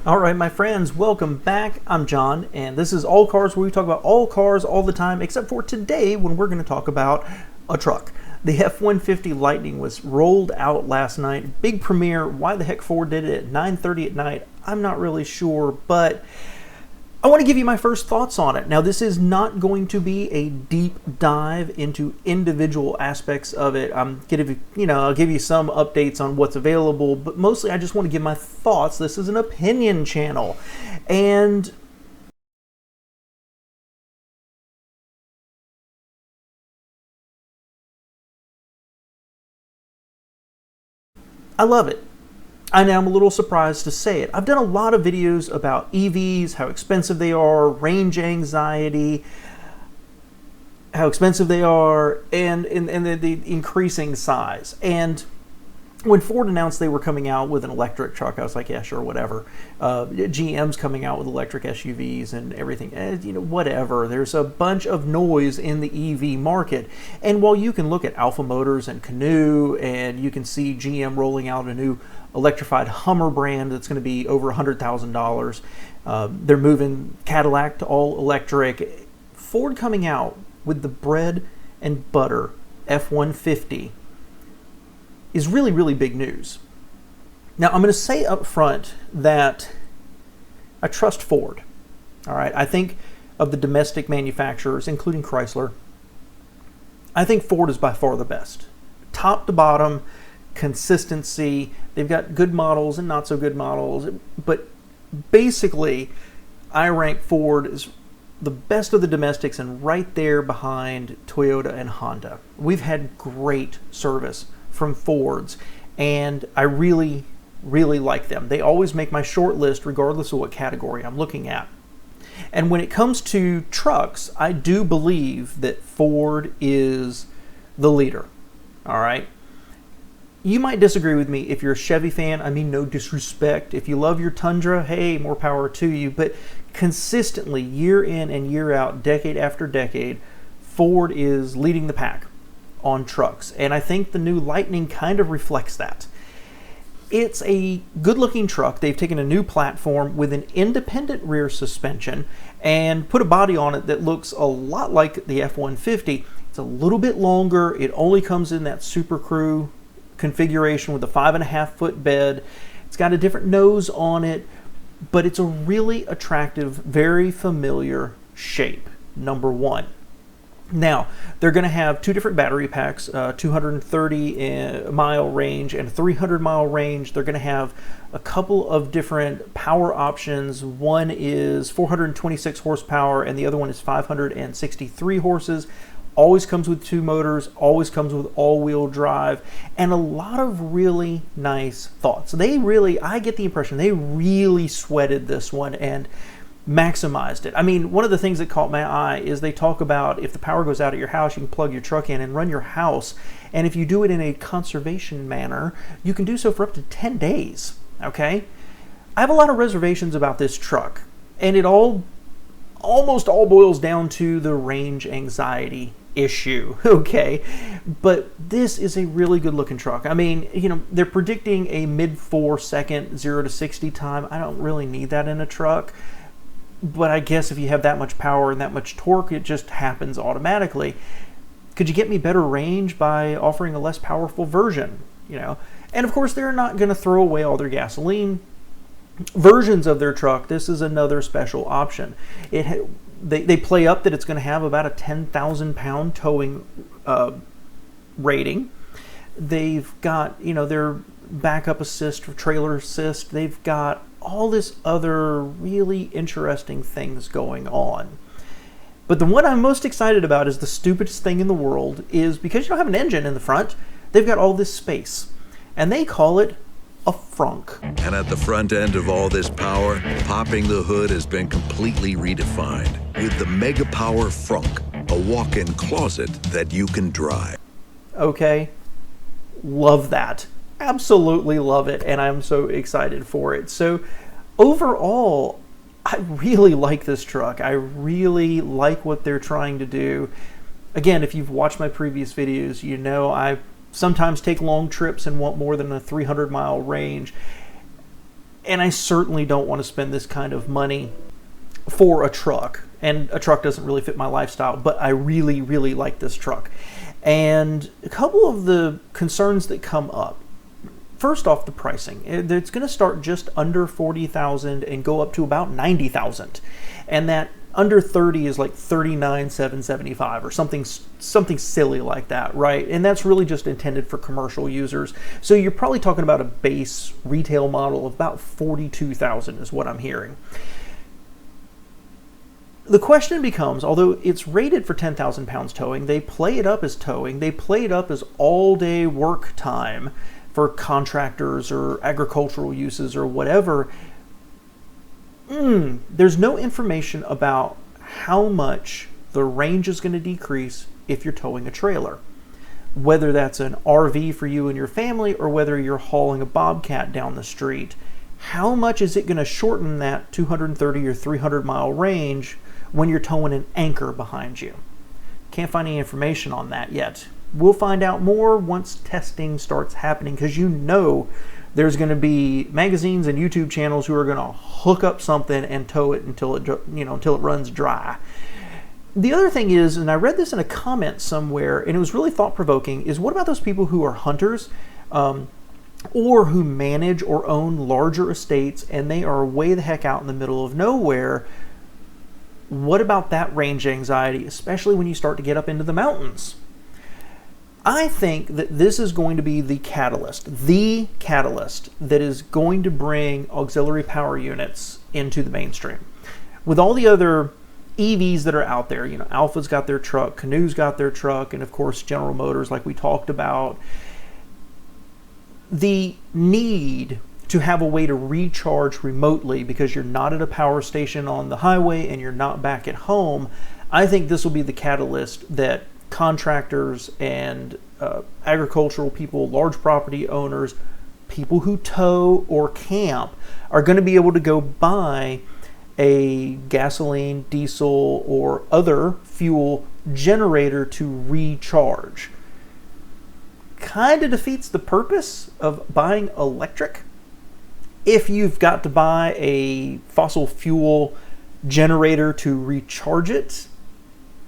All right, my friends, welcome back. I'm John, and this is All Cars, where we talk about all cars all the time, except for today when we're going to talk about a truck. The F150 Lightning was rolled out last night. Big premiere. Why the heck Ford did it at 9:30 at night, I'm not really sure, but I want to give you my first thoughts on it. Now, this is not going to be a deep dive into individual aspects of it. I'll give you some updates on what's available, but mostly I just want to give my thoughts. This is an opinion channel, and I love it. I know I'm a little surprised to say it. I've done a lot of videos about EVs, how expensive they are, range anxiety, how expensive they are, and the increasing size. And when Ford announced they were coming out with an electric truck, I was like, yeah, sure, whatever. GM's coming out with electric SUVs and everything. Whatever. There's a bunch of noise in the EV market. And while you can look at Alpha Motors and Canoo, and you can see GM rolling out a new electrified Hummer brand that's going to be over $100,000. They're moving Cadillac to all electric. Ford coming out with the bread and butter F-150 is really, really big news. Now, I'm going to say up front that I trust Ford. All right, I think of the domestic manufacturers, including Chrysler, I think Ford is by far the best. Top to bottom, consistency. They've got good models and not so good models, but basically I rank Ford as the best of the domestics and right there behind Toyota and Honda. We've had great service from Fords, and I really, really like them. They always make my short list regardless of what category I'm looking at. And when it comes to trucks, I do believe that Ford is the leader. All right. You might disagree with me if you're a Chevy fan. I mean, no disrespect. If you love your Tundra, hey, more power to you. But consistently, year in and year out, decade after decade, Ford is leading the pack on trucks. And I think the new Lightning kind of reflects that. It's a good-looking truck. They've taken a new platform with an independent rear suspension and put a body on it that looks a lot like the F-150. It's a little bit longer. It only comes in that Super Crew configuration with a 5.5-foot bed. It's got a different nose on it, but it's a really attractive, very familiar shape, number one. Now, they're going to have two different battery packs, 230-mile range and 300-mile range. They're going to have a couple of different power options. One is 426 horsepower and the other one is 563 horses. Always comes with two motors, always comes with all-wheel drive, and a lot of really nice thoughts. I get the impression they really sweated this one and maximized it. I mean, one of the things that caught my eye is they talk about if the power goes out at your house, you can plug your truck in and run your house. And if you do it in a conservation manner, you can do so for up to 10 days, okay? I have a lot of reservations about this truck, and it almost all boils down to the range anxiety issue, okay? But this is a really good looking truck. I mean, they're predicting a mid 4-second 0 to 60 time. I don't really need that in a truck, but I guess if you have that much power and that much torque, it just happens automatically. Could you get me better range by offering a less powerful version? And of course, they're not going to throw away all their gasoline versions of their truck. This is another special option. They play up that it's going to have about a 10,000-pound towing rating. They've got their backup assist or trailer assist. They've got all this other really interesting things going on. But the one I'm most excited about is the stupidest thing in the world is because you don't have an engine in the front, they've got all this space, and they call it a Frunk. And at the front end of all this power, popping the hood has been completely redefined with the Mega Power Frunk, a walk-in closet that you can drive. Okay, love that. Absolutely love it, and I'm so excited for it. So overall, I really like this truck. I really like what they're trying to do. Again, if you've watched my previous videos, you know I sometimes take long trips and want more than a 300-mile range. And I certainly don't want to spend this kind of money for a truck. And a truck doesn't really fit my lifestyle, but I really, really like this truck. And a couple of the concerns that come up. First off, the pricing. It's going to start just under $40,000 and go up to about $90,000. And that under 30 is like $39,775 or something silly like that, right? And that's really just intended for commercial users. So you're probably talking about a base retail model of about $42,000 is what I'm hearing. The question becomes, although it's rated for 10,000 pounds towing, they play it up as towing, they play it up as all-day work time for contractors or agricultural uses or whatever. There's no information about how much the range is going to decrease if you're towing a trailer. Whether that's an RV for you and your family or whether you're hauling a bobcat down the street, how much is it going to shorten that 230 or 300 mile range when you're towing an anchor behind you? Can't find any information on that yet. We'll find out more once testing starts happening, because you know there's going to be magazines and YouTube channels who are going to hook up something and tow it until it runs dry. The other thing is, and I read this in a comment somewhere, and it was really thought-provoking, is what about those people who are hunters or who manage or own larger estates and they are way the heck out in the middle of nowhere? What about that range anxiety, especially when you start to get up into the mountains? I think that this is going to be the catalyst that is going to bring auxiliary power units into the mainstream. With all the other EVs that are out there, Alpha's got their truck, Canoe's got their truck, and of course General Motors, like we talked about. The need to have a way to recharge remotely because you're not at a power station on the highway and you're not back at home, I think this will be the catalyst that contractors and agricultural people, large property owners, people who tow or camp are going to be able to go buy a gasoline, diesel, or other fuel generator to recharge. Kind of defeats the purpose of buying electric if you've got to buy a fossil fuel generator to recharge it.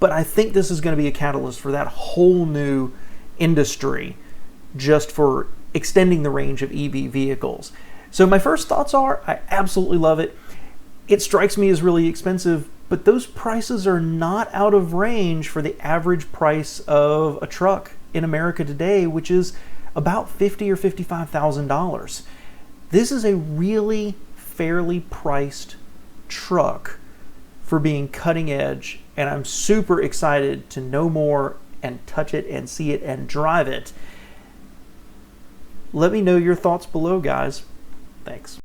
But I think this is going to be a catalyst for that whole new industry just for extending the range of EV vehicles. So my first thoughts are, I absolutely love it. It strikes me as really expensive, but those prices are not out of range for the average price of a truck in America today, which is about $50,000 or $55,000. This is a really fairly priced truck for being cutting edge, and I'm super excited to know more and touch it and see it and drive it. Let me know your thoughts below, guys. Thanks.